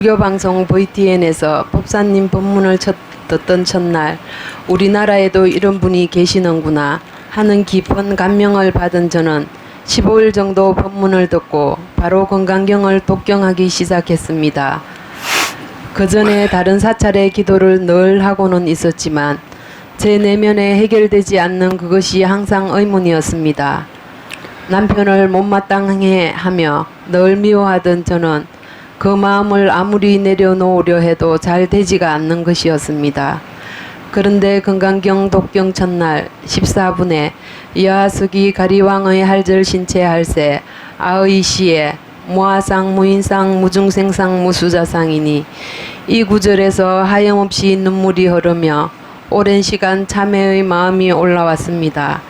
불교방송 VTN에서 법사님 법문을 듣던 첫날 우리나라에도 이런 분이 계시는구나 하는 깊은 감명을 받은 저는 15일 정도 법문을 듣고 바로 건강경을 독경하기 시작했습니다. 그 전에 다른 사찰의 기도를 늘 하고는 있었지만 제 내면에 해결되지 않는 그것이 항상 의문이었습니다. 남편을 못마땅해 하며 늘 미워하던 저는 그 마음을 아무리 내려놓으려 해도 잘 되지가 않는 것이었습니다. 그런데 건강경 독경 첫날 14분에 여하숙이 가리왕의 할절 신체 할세 아의시에 무아상 무인상 무중생상 무수자상이니 이 구절에서 하염없이 눈물이 흐르며 오랜 시간 참회의 마음이 올라왔습니다.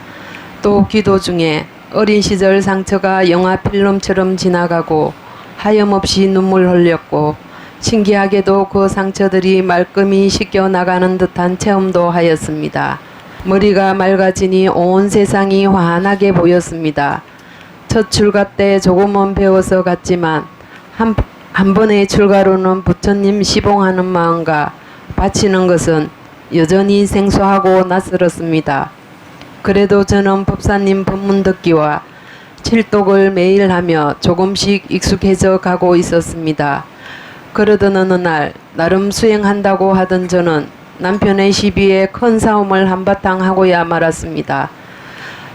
또 기도 중에 어린 시절 상처가 영화 필름처럼 지나가고 하염없이 눈물 흘렸고 신기하게도 그 상처들이 말끔히 씻겨 나가는 듯한 체험도 하였습니다. 머리가 맑아지니 온 세상이 환하게 보였습니다. 첫 출가 때 조금은 배워서 갔지만 한 번의 출가로는 부처님 시봉하는 마음과 바치는 것은 여전히 생소하고 낯설었습니다. 그래도 저는 법사님 법문 듣기와 칠독을 매일 하며 조금씩 익숙해져 가고 있었습니다. 그러던 어느 날 나름 수행한다고 하던 저는 남편의 시비에 큰 싸움을 한바탕 하고야 말았습니다.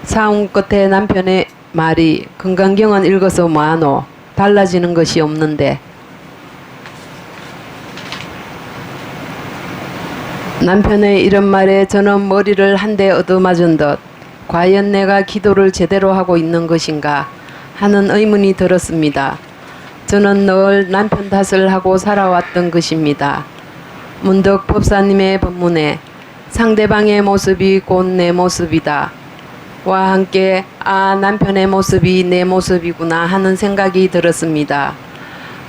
싸움 끝에 남편의 말이 건강경은 읽어서 뭐하노? 달라지는 것이 없는데. 남편의 이런 말에 저는 머리를 한 대 얻어맞은 듯 과연 내가 기도를 제대로 하고 있는 것인가 하는 의문이 들었습니다. 저는 늘 남편 탓을 하고 살아왔던 것입니다. 문득 법사님의 법문에 상대방의 모습이 곧 내 모습이다 와 함께 남편의 모습이 내 모습이구나 하는 생각이 들었습니다.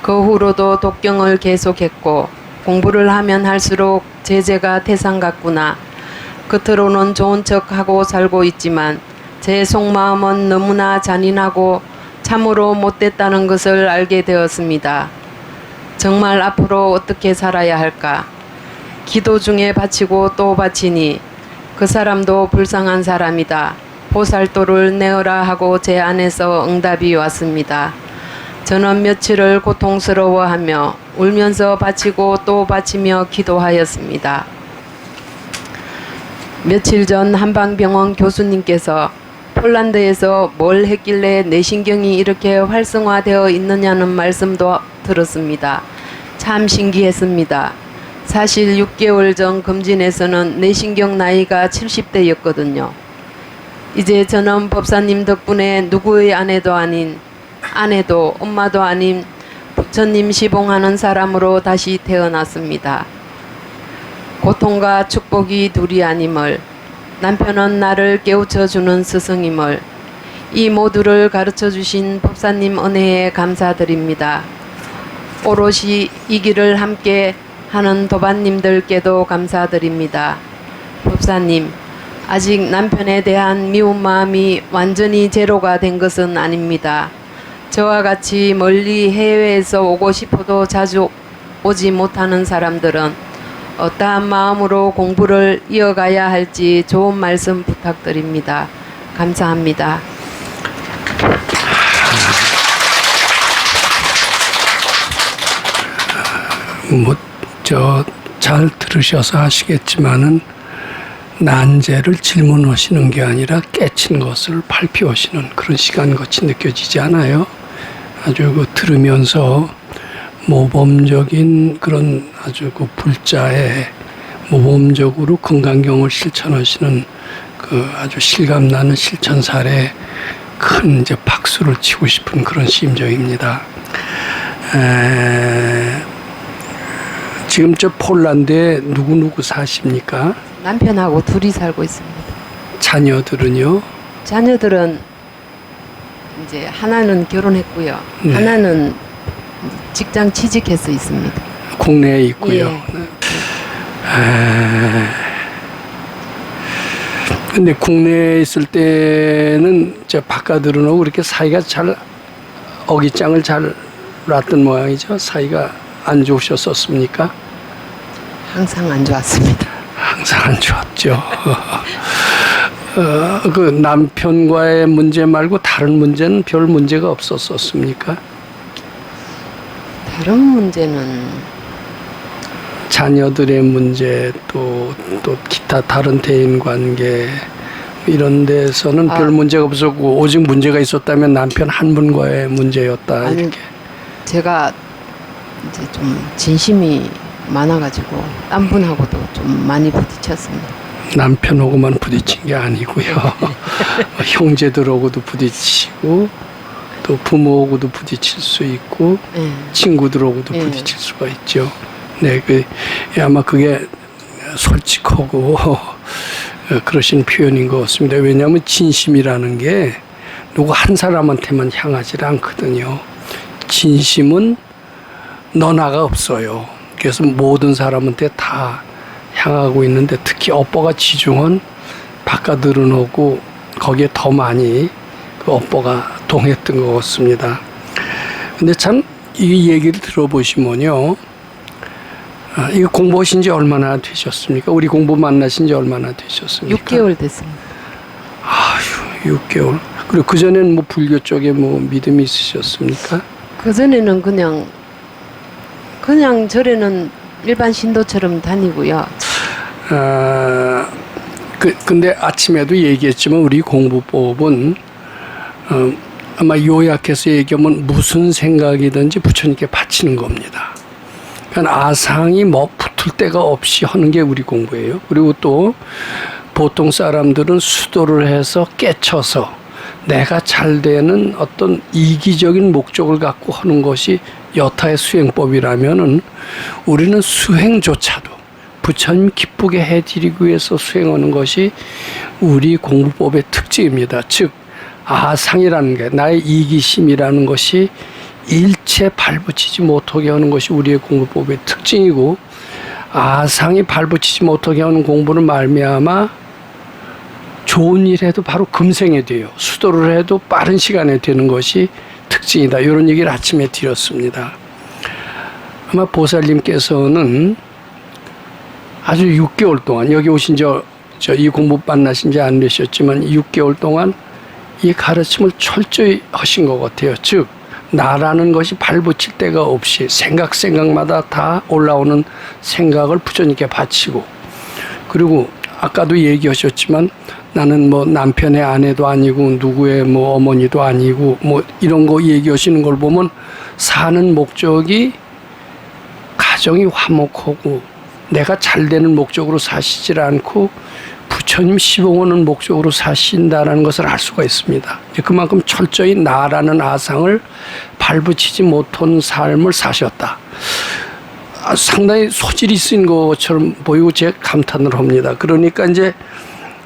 그 후로도 독경을 계속했고 공부를 하면 할수록 제재가 태산 같구나. 겉으로는 좋은 척하고 살고 있지만 제 속마음은 너무나 잔인하고 참으로 못됐다는 것을 알게 되었습니다. 정말 앞으로 어떻게 살아야 할까? 기도 중에 바치고 또 바치니 그 사람도 불쌍한 사람이다. 보살도를 내어라 하고 제 안에서 응답이 왔습니다. 저는 며칠을 고통스러워하며 울면서 바치고 또 바치며 기도하였습니다. 며칠 전 한방병원 교수님께서 폴란드에서 뭘 했길래 내신경이 이렇게 활성화되어 있느냐는 말씀도 들었습니다. 참 신기했습니다. 사실 6개월 전 검진에서는 내신경 나이가 70대였거든요. 이제 저는 법사님 덕분에 누구의 아내도 아닌 아내도 엄마도 아닌 부처님 시봉하는 사람으로 다시 태어났습니다. 고통과 축복이 둘이 아님을, 남편은 나를 깨우쳐주는 스승임을, 이 모두를 가르쳐주신 법사님 은혜에 감사드립니다. 오롯이 이 길을 함께 하는 도반님들께도 감사드립니다. 법사님, 아직 남편에 대한 미운 마음이 완전히 제로가 된 것은 아닙니다. 저와 같이 멀리 해외에서 오고 싶어도 자주 오지 못하는 사람들은 어떠한 마음으로 공부를 이어가야 할지 좋은 말씀 부탁드립니다. 감사합니다. 잘 들으셔서 아시겠지만은 난제를 질문하시는 게 아니라 깨친 것을 발표하시는 그런 시간같이 느껴지지 않아요? 아주 들으면서 모범적인 그런 아주 불자의 모범적으로 건강경을 실천하시는 그 아주 실감나는 실천 사례에 큰 박수를 치고 싶은 그런 심정입니다. 지금 폴란드에 누구 사십니까? 남편하고 둘이 살고 있습니다. 자녀들은요? 자녀들은 이제 하나는 결혼했고요. 네. 하나는 직장 취직해서 있습니다. 국내에 있고요. 예. 근데 국내에 있을 때는 바깥으로는 그렇게 사이가 잘 어깃장을 잘 놨던 모양이죠. 사이가 안 좋으셨었습니까? 항상 안 좋았습니다. 항상 안 좋았죠. 그 남편과의 문제 말고 다른 문제는 별 문제가 없었었습니까? 다른 문제는 자녀들의 문제 또 기타 다른 대인 관계 이런 데서는 별 문제가 없었고 오직 문제가 있었다면 남편 한 분과의 문제였다. 아니, 이렇게. 제가 이제 좀 진심이 많아가지고 딴 분하고도 좀 많이 부딪혔습니다. 남편하고만 부딪힌 게 아니고요. 형제들하고도 부딪히고 또 부모하고도 부딪힐 수 있고 예. 친구들하고도 예. 부딪힐 수가 있죠. 네, 아마 그게 솔직하고 그러신 표현인 것 같습니다. 왜냐하면 진심이라는 게 누구 한 사람한테만 향하지 않거든요. 진심은 너나가 없어요. 그래서 모든 사람한테 다 향하고 있는데 특히 업보가 지중은 바깥으로 오고 거기에 더 많이 그 업보가 동했던 것 같습니다. 근데 참 이 얘기를 들어보시면요. 이거 공부하신 지 얼마나 되셨습니까? 우리 공부 만나신 지 얼마나 되셨습니까? 6개월 됐습니다. 아휴, 6개월. 그리고 그전에는 뭐 불교 쪽에 뭐 믿음이 있으셨습니까? 그전에는 그냥 절에는 일반 신도처럼 다니고요. 근데 아침에도 얘기했지만 우리 공부법은 아마 요약해서 얘기하면 무슨 생각이든지 부처님께 바치는 겁니다. 그러니까 아상이 뭐 붙을 데가 없이 하는 게 우리 공부예요. 그리고 또 보통 사람들은 수도를 해서 깨쳐서 내가 잘 되는 어떤 이기적인 목적을 갖고 하는 것이 여타의 수행법이라면은 우리는 수행조차도 부처님 기쁘게 해드리기 위해서 수행하는 것이 우리 공부법의 특징입니다. 즉 아상이라는 게 나의 이기심이라는 것이 일체 발붙이지 못하게 하는 것이 우리의 공부법의 특징이고 아상이 발붙이지 못하게 하는 공부는 말미암아 좋은 일 해도 바로 금생에 돼요. 수도를 해도 빠른 시간에 되는 것이 특징이다. 이런 얘기를 아침에 드렸습니다. 아마 보살님께서는 아주 6개월 동안 여기 오신 이 공부 만나신 지 안 되셨지만 6개월 동안 이 가르침을 철저히 하신 것 같아요. 즉 나라는 것이 발붙일 데가 없이 생각마다 다 올라오는 생각을 부처님께 바치고 그리고 아까도 얘기하셨지만 나는 뭐 남편의 아내도 아니고 누구의 뭐 어머니도 아니고 뭐 이런 거 얘기하시는 걸 보면 사는 목적이 가정이 화목하고 내가 잘 되는 목적으로 사시질 않고 부처님 시봉하는 목적으로 사신다는 것을 알 수가 있습니다. 그만큼 철저히 나라는 아상을 발붙이지 못한 삶을 사셨다. 상당히 소질이 있은 것처럼 보이고 제가 감탄을 합니다. 그러니까 이제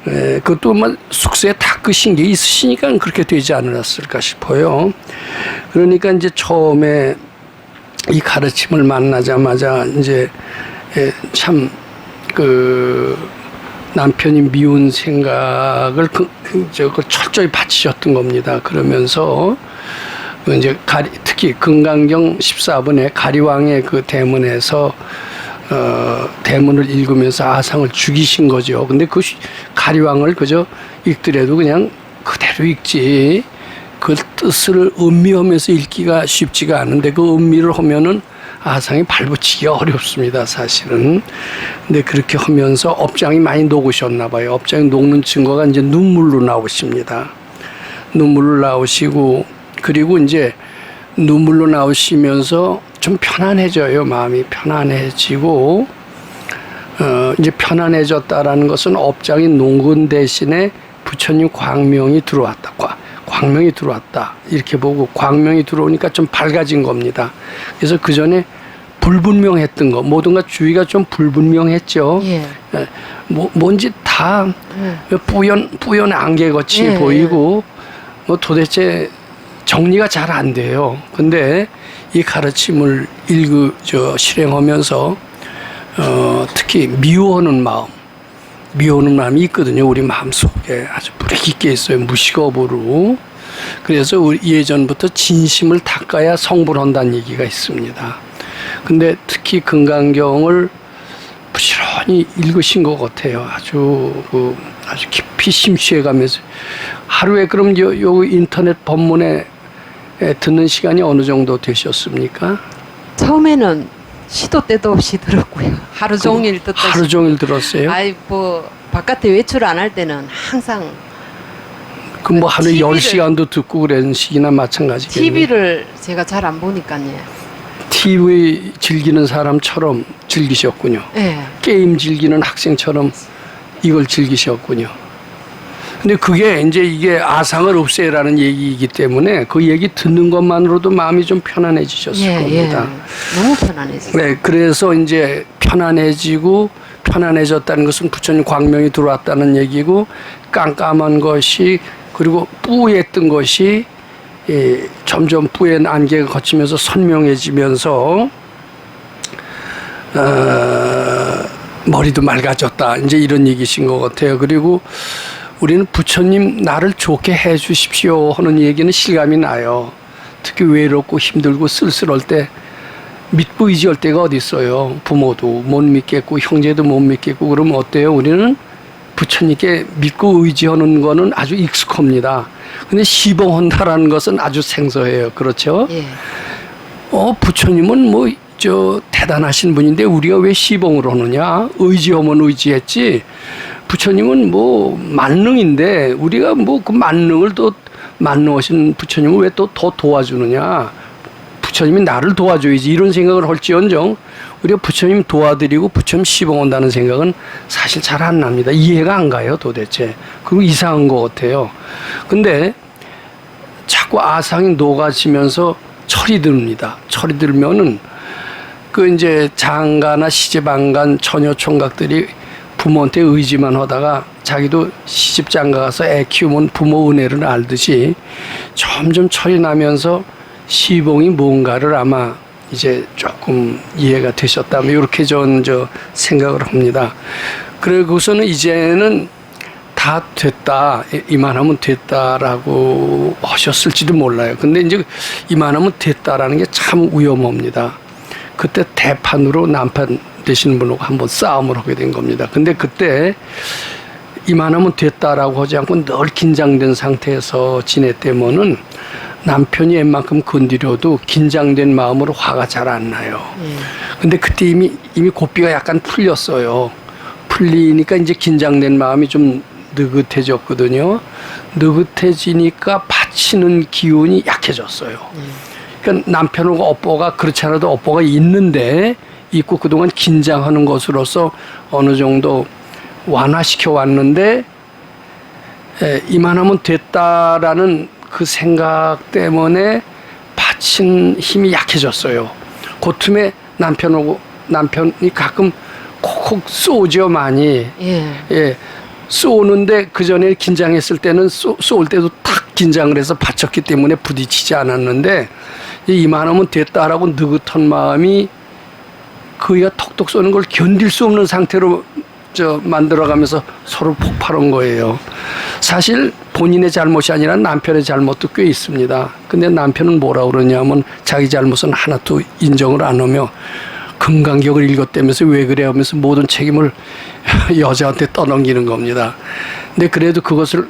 그것도 뭐 숙세에 닦으신 게 있으시니까 그렇게 되지 않았을까 싶어요. 그러니까 이제 처음에 이 가르침을 만나자마자 이제 참 남편이 미운 생각을 철저히 바치셨던 겁니다. 그러면서 이제 특히 금강경 14번에 가리왕의 그 대문에서 대문을 읽으면서 아상을 죽이신 거죠. 근데 그 가리왕을 그저 읽더라도 그냥 그대로 읽지 그 뜻을 음미하면서 읽기가 쉽지가 않은데 그 음미를 하면은 아상이 발붙이기가 어렵습니다, 사실은. 근데 그렇게 하면서 업장이 많이 녹으셨나 봐요. 업장이 녹는 증거가 이제 눈물로 나오십니다. 눈물로 나오시고, 그리고 이제 눈물로 나오시면서 좀 편안해져요. 마음이 편안해지고, 이제 편안해졌다라는 것은 업장이 녹은 대신에 부처님 광명이 들어왔다. 광명이 들어왔다. 이렇게 보고 광명이 들어오니까 좀 밝아진 겁니다. 그래서 그 전에 불분명했던 거, 모든가 주의가 좀 불분명했죠. 예. 뭔지 다 뿌연 안개같이 보이고 뭐 도대체 정리가 잘 안 돼요. 근데 이 가르침을 실행하면서 특히 미워하는 마음이 있거든요. 우리 마음속에 아주 뿌리 깊게 있어요. 무식업으로. 그래서 우리 예전부터 진심을 닦아야 성불한다는 얘기가 있습니다. 근데 특히 금강경을 부지런히 읽으신 것 같아요. 아주 깊이 심취해가면서 하루에 그럼 요 인터넷 법문에 듣는 시간이 어느 정도 되셨습니까? 처음에는 시도 때도 없이 들었고요. 하루 종일 듣듯이. 하루 종일 들었어요? 아이 뭐 바깥에 외출 안 할 때는 항상 그 뭐 하루에 TV를 10시간도 듣고 그런 시기나 마찬가지겠네요. TV를 제가 잘 안 보니까요. TV 즐기는 사람처럼 즐기셨군요. 예. 게임 즐기는 학생처럼 이걸 즐기셨군요. 근데 그게 이제 이게 아상을 없애라는 얘기이기 때문에 그 얘기 듣는 것만으로도 마음이 좀 편안해지셨을 겁니다. 너무 편안했어요. 네, 그래서 이제 편안해졌다는 것은 부처님 광명이 들어왔다는 얘기고 깜깜한 것이 그리고 뿌였던 것이 점점 뿌연 안개가 거치면서 선명해지면서 머리도 맑아졌다. 이제 이런 얘기신 것 같아요. 그리고 우리는 부처님 나를 좋게 해 주십시오 하는 얘기는 실감이 나요. 특히 외롭고 힘들고 쓸쓸할 때 믿고 의지할 때가 어디 있어요. 부모도 못 믿겠고 형제도 못 믿겠고 그러면 어때요? 우리는 부처님께 믿고 의지하는 거는 아주 익숙합니다. 근데 시봉한다라는 것은 아주 생소해요. 그렇죠? 예. 부처님은 뭐 대단하신 분인데 우리가 왜 시봉을 하느냐? 의지하면 의지했지. 부처님은 뭐 만능인데 우리가 뭐 그 만능을 또 만능하신 부처님을 왜 또 더 도와주느냐? 부처님이 나를 도와줘야지 이런 생각을 할지언정 우리가 부처님 도와드리고 부처님 시봉한다는 생각은 사실 잘 안 납니다. 이해가 안 가요 도대체. 그리고 이상한 것 같아요. 근데 자꾸 아상이 녹아지면서 철이 듭니다. 철이 들면은 그 이제 장가나 시집안간 처녀 총각들이 부모한테 의지만 하다가 자기도 시집 장가 가서 애 키우면 부모 은혜를 알듯이 점점 철이 나면서 시봉이 뭔가를 아마 이제 조금 이해가 되셨다면 이렇게 저 생각을 합니다. 그러고서는 이제는 다 됐다, 이만하면 됐다라고 하셨을지도 몰라요. 근데 이제 이만하면 됐다라는 게 참 위험합니다. 그때 대판으로 남편 되시는 분하고 한번 싸움을 하게 된 겁니다. 근데 그때 이만하면 됐다라고 하지 않고 늘 긴장된 상태에서 지냈다면은 남편이 웬만큼 건드려도 긴장된 마음으로 화가 잘 안 나요. 근데 그때 이미 고삐가 약간 풀렸어요. 풀리니까 이제 긴장된 마음이 좀 느긋해졌거든요. 느긋해지니까 받치는 기운이 약해졌어요. 그러니까 남편하고 업보가 그렇지 않아도 업보가 있고 그동안 긴장하는 것으로서 어느 정도 완화시켜 왔는데 이만하면 됐다라는 그 생각 때문에 받친 힘이 약해졌어요. 그 틈에 남편이 가끔 콕콕 쏘죠 많이. 예. 쏘는데 그 전에 긴장했을 때는 쏠 때도 탁 긴장을 해서 받쳤기 때문에 부딪히지 않았는데 이만하면 됐다라고 느긋한 마음이 그이가 톡톡 쏘는 걸 견딜 수 없는 상태로 만들어가면서 서로 폭발한 거예요. 사실 본인의 잘못이 아니라 남편의 잘못도 꽤 있습니다. 근데 남편은 뭐라 그러냐면 자기 잘못은 하나도 인정을 안 하며 금강경을 읽었다면서 왜 그래 하면서 모든 책임을 여자한테 떠넘기는 겁니다. 근데 그래도 그것을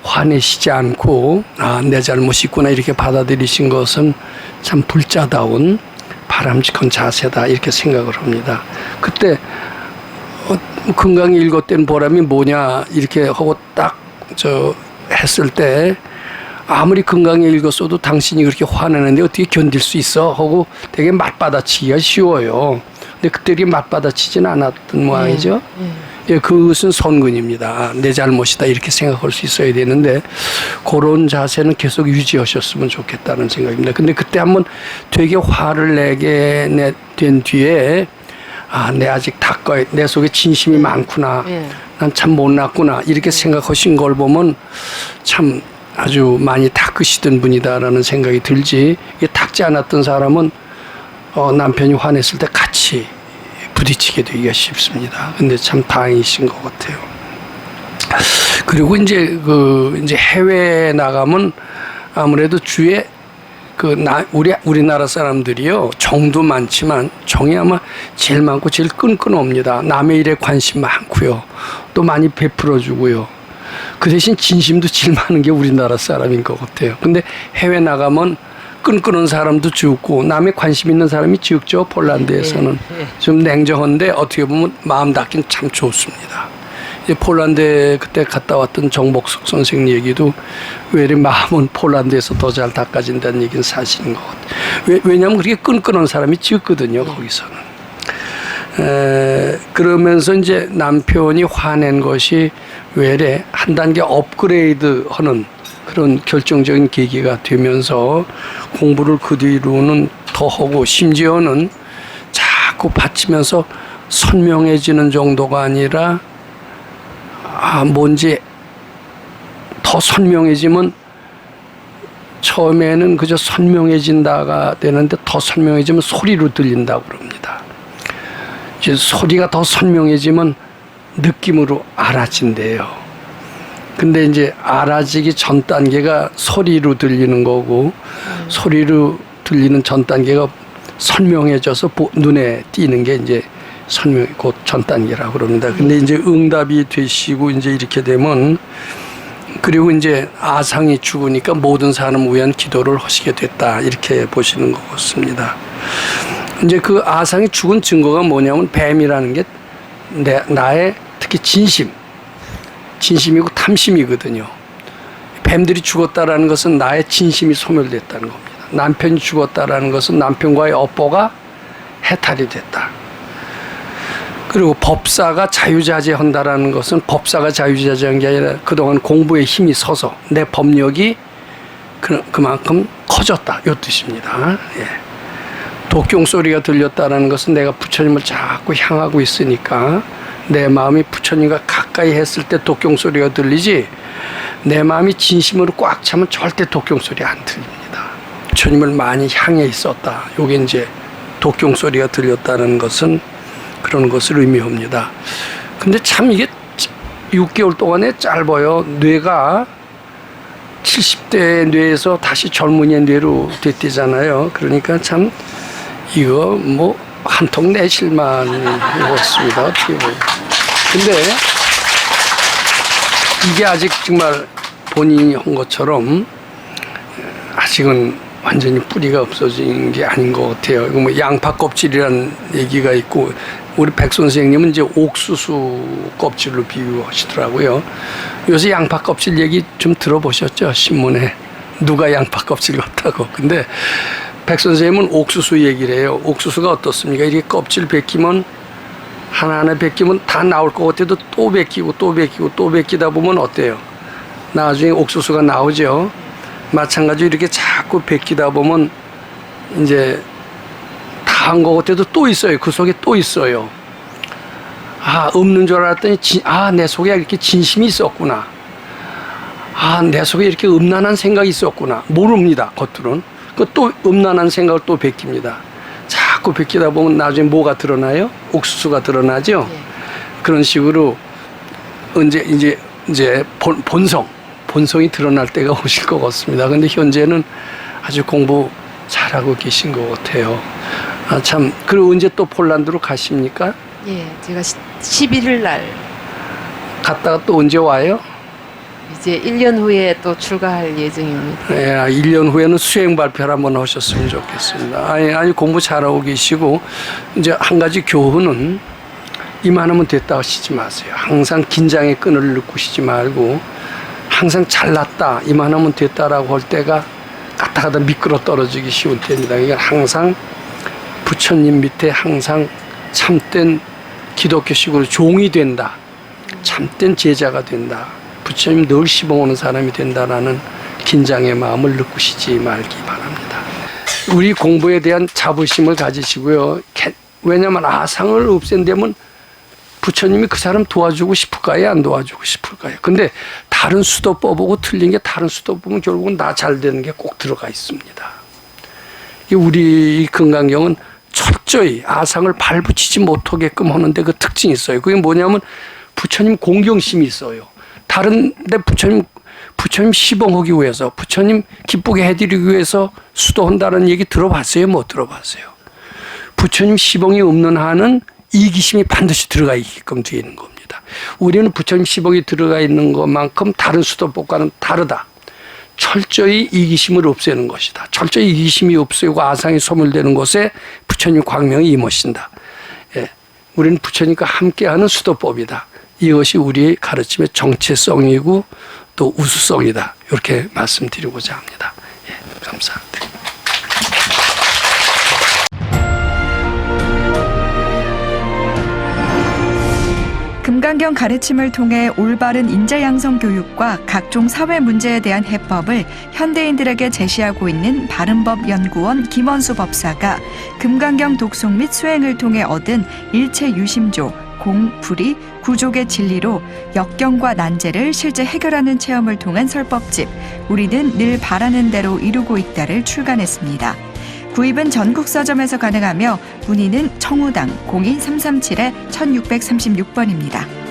화내시지 않고 내 잘못이 있구나 이렇게 받아들이신 것은 참 불자다운 바람직한 자세다 이렇게 생각을 합니다. 그때 금강이 읽었던 보람이 뭐냐 이렇게 하고 딱 했을 때 아무리 금강이 읽었어도 당신이 그렇게 화내는데 어떻게 견딜 수 있어 하고 되게 맞받아치기가 쉬워요. 근데 그때 맞받아치지는 않았던 모양이죠. 예, 그것은 선근입니다. 내 잘못이다 이렇게 생각할 수 있어야 되는데 그런 자세는 계속 유지하셨으면 좋겠다는 생각입니다. 근데 그때 한번 되게 화를 내게 된 뒤에 내 아직 내 속에 진심이 많구나. 난 참 못났구나. 이렇게 생각하신 걸 보면 참 아주 많이 닦으시던 분이다라는 생각이 들지. 이게 닦지 않았던 사람은 남편이 화냈을 때 같이 부딪히게 되기가 쉽습니다. 근데 참 다행이신 것 같아요. 그리고 이제 해외에 나가면 아무래도 주위에 우리나라 사람들이요, 정도 많지만 정이 아마 제일 많고 제일 끈끈합니다. 남의 일에 관심 많고요, 또 많이 베풀어 주고요. 그 대신 진심도 제일 많은 게 우리나라 사람인 것 같아요. 근데 해외 나가면 끈끈한 사람도 적고 남의 관심 있는 사람이 적죠. 폴란드에서는 좀 냉정한데 어떻게 보면 마음 닫긴 참 좋습니다. 이제 폴란드에 그때 갔다 왔던 정복석 선생 얘기도 왜 이리 마음은 폴란드에서 더 잘 닦아진다는 얘기는 사실인 것 같아요. 왜냐하면 그렇게 끈끈한 사람이 적거든요, 거기서는. 그러면서 이제 남편이 화낸 것이 외래 한 단계 업그레이드 하는 그런 결정적인 계기가 되면서 공부를 그 뒤로는 더 하고, 심지어는 자꾸 바치면서 선명해지는 정도가 아니라 뭔지 더 선명해지면, 처음에는 그저 선명해진다가 되는데 더 선명해지면 소리로 들린다고 그럽니다. 이제 소리가 더 선명해지면 느낌으로 알아진대요. 근데 이제 알아지기 전 단계가 소리로 들리는 거고, 소리로 들리는 전 단계가 선명해져서 눈에 띄는 게 이제 선명, 곧 전 단계라고 그럽니다. 근데 이제 응답이 되시고 이제 이렇게 되면, 그리고 이제 아상이 죽으니까 모든 사람을 위한 기도를 하시게 됐다, 이렇게 보시는 것 같습니다. 이제 그 아상이 죽은 증거가 뭐냐면, 뱀이라는 게 나의 특히 진심이고 탐심이거든요. 뱀들이 죽었다라는 것은 나의 진심이 소멸됐다는 겁니다. 남편이 죽었다라는 것은 남편과의 업보가 해탈이 됐다. 그리고 법사가 자유자재한다라는 것은, 법사가 자유자재한 게 아니라 그동안 공부에 힘이 서서 내 법력이 그만큼 커졌다, 이 뜻입니다. 예. 독경 소리가 들렸다라는 것은 내가 부처님을 자꾸 향하고 있으니까 내 마음이 부처님과 가까이 했을 때 독경 소리가 들리지, 내 마음이 진심으로 꽉 차면 절대 독경 소리 안 들립니다. 부처님을 많이 향해 있었다, 요게 이제 독경 소리가 들렸다는 것은 그런 것을 의미합니다. 근데 참 이게 6개월 동안에 짧아요. 뇌가 70대 뇌에서 다시 젊은이의 뇌로 됐대잖아요. 그러니까 참 이거 뭐 한통 내실만 먹었습니다. 어떻게 보면. 근데 이게 아직 정말 본인이 한 것처럼 아직은 완전히 뿌리가 없어진 게 아닌 것 같아요. 이거 뭐 양파 껍질이라는 얘기가 있고, 우리 백 선생님은 이제 옥수수 껍질로 비유하시더라고요. 요새 양파 껍질 얘기 좀 들어보셨죠? 신문에 누가 양파 껍질 같다고. 근데 백 선생님은 옥수수 얘기를 해요. 옥수수가 어떻습니까? 이렇게 껍질 벗기면, 하나하나 벗기면 다 나올 것 같아도 또 벗기고 또 벗기고 또 벗기다 보면 어때요? 나중에 옥수수가 나오죠. 마찬가지로 이렇게 자꾸 벗기다 보면 이제 다 한 것 같아도 또 있어요. 그 속에 또 있어요. 없는 줄 알았더니 내 속에 이렇게 진심이 있었구나. 내 속에 이렇게 음란한 생각이 있었구나. 모릅니다, 겉으로는. 또 음란한 생각을 또 벗깁니다. 자꾸 벗기다 보면 나중에 뭐가 드러나요? 옥수수가 드러나죠. 그런 식으로 이제 본성이 드러날 때가 오실 것 같습니다. 근데 현재는 아주 공부 잘하고 계신 것 같아요. 참. 그리고 언제 또 폴란드로 가십니까? 예, 제가 11일 날 갔다가 또 언제 와요? 이제 1년 후에 또 출가할 예정입니다. 1년 후에는 수행 발표를 한번 하셨으면 좋겠습니다. 아니 공부 잘하고 계시고, 이제 한 가지 교훈은 이만하면 됐다 하시지 마세요. 항상 긴장의 끈을 느끼시지 말고, 항상 잘났다, 이만하면 됐다라고 할 때가 가다가다 미끄러 떨어지기 쉬운 때입니다. 그러니까 항상 부처님 밑에 항상 참된 기독교식으로 종이 된다, 참된 제자가 된다, 부처님 늘 시봉하는 사람이 된다라는 긴장의 마음을 느끼시지 말기 바랍니다. 우리 공부에 대한 자부심을 가지시고요. 왜냐하면 아상을 없앤다면 부처님이 그 사람 도와주고 싶을까요? 안 도와주고 싶을까요? 근데 다른 수도법 보고 틀린 게, 다른 수도법 보면 결국은 나 잘 되는 게 꼭 들어가 있습니다. 우리 금강경은 철저히 아상을 발붙이지 못하게끔 하는데 그 특징이 있어요. 그게 뭐냐면 부처님 공경심이 있어요. 다른데 부처님 부처님 시봉하기 위해서, 부처님 기쁘게 해드리기 위해서 수도한다는 얘기 들어봤어요? 못 들어봤어요? 부처님 시봉이 없는 한은 이기심이 반드시 들어가 있게끔 되어 있는 겁니다. 우리는 부처님 시봉이 들어가 있는 것만큼 다른 수도법과는 다르다. 철저히 이기심을 없애는 것이다. 철저히 이기심이 없애고 아상이 소멸되는 곳에 부처님 광명이 임하신다. 예, 우리는 부처님과 함께하는 수도법이다. 이것이 우리의 가르침의 정체성이고 또 우수성이다. 이렇게 말씀드리고자 합니다. 예, 감사합니다. 금강경 가르침을 통해 올바른 인재 양성 교육과 각종 사회 문제에 대한 해법을 현대인들에게 제시하고 있는 바른법연구원 김원수 법사가 금강경 독송 및 수행을 통해 얻은 일체 유심조, 공, 불이, 구족의 진리로 역경과 난제를 실제 해결하는 체험을 통한 설법집 우리는 늘 바라는 대로 이루고 있다를 출간했습니다. 구입은 전국 서점에서 가능하며 문의는 청우당 02337-1636번입니다.